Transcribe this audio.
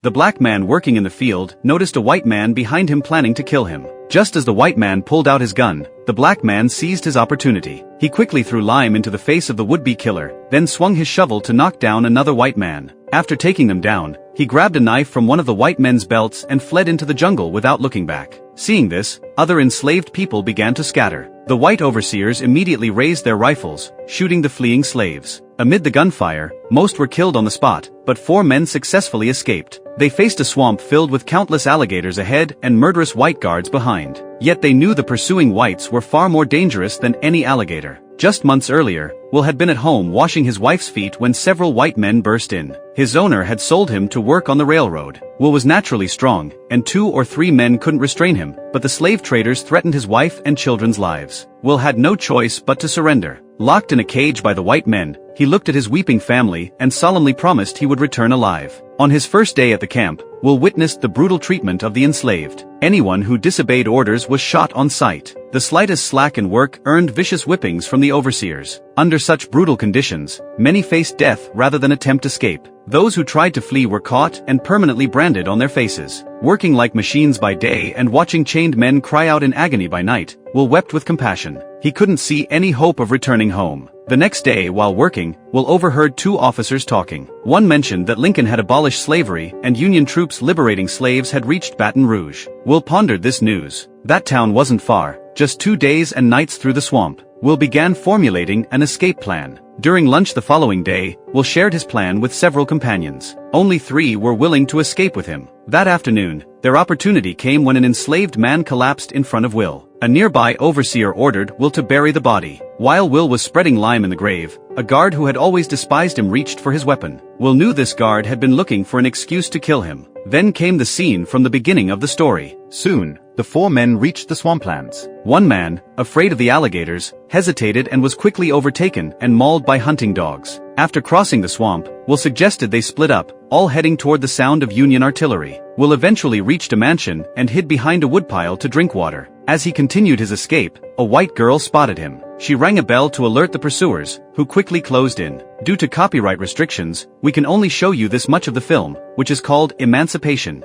The black man working in the field noticed a white man behind him planning to kill him. Just as the white man pulled out his gun, the black man seized his opportunity. He quickly threw lime into the face of the would-be killer, then swung his shovel to knock down another white man. After taking them down, he grabbed a knife from one of the white men's belts and fled into the jungle without looking back. Seeing this, other enslaved people began to scatter. The white overseers immediately raised their rifles, shooting the fleeing slaves. Amid the gunfire, most were killed on the spot, but 4 men successfully escaped. They faced a swamp filled with countless alligators ahead and murderous white guards behind. Yet they knew the pursuing whites were far more dangerous than any alligator. Just months earlier, Will had been at home washing his wife's feet when several white men burst in. His owner had sold him to work on the railroad. Will was naturally strong, and 2 or 3 men couldn't restrain him, but the slave traders threatened his wife and children's lives. Will had no choice but to surrender. Locked in a cage by the white men, he looked at his weeping family and solemnly promised he would return alive. On his first day at the camp, Will witnessed the brutal treatment of the enslaved. Anyone who disobeyed orders was shot on sight. The slightest slack in work earned vicious whippings from the overseers. Under such brutal conditions, many faced death rather than attempt escape. Those who tried to flee were caught and permanently branded on their faces. Working like machines by day and watching chained men cry out in agony by night, Will wept with compassion. He couldn't see any hope of returning home. The next day, while working, Will overheard 2 officers talking. One mentioned that Lincoln had abolished slavery and Union troops liberating slaves had reached Baton Rouge. Will pondered this news. That town wasn't far, just 2 days and nights through the swamp. Will began formulating an escape plan. During lunch the following day, Will shared his plan with several companions. Only 3 were willing to escape with him. That afternoon, their opportunity came when an enslaved man collapsed in front of Will. A nearby overseer ordered Will to bury the body. While Will was spreading lime in the grave, a guard who had always despised him reached for his weapon. Will knew this guard had been looking for an excuse to kill him. Then came the scene from the beginning of the story. Soon, the 4 men reached the swamplands. One man, afraid of the alligators, hesitated and was quickly overtaken and mauled by hunting dogs. After crossing the swamp, Will suggested they split up, all heading toward the sound of Union artillery. Will eventually reached a mansion and hid behind a woodpile to drink water. As he continued his escape, a white girl spotted him. She rang a bell to alert the pursuers, who quickly closed in. Due to copyright restrictions, we can only show you this much of the film, which is called Emancipation.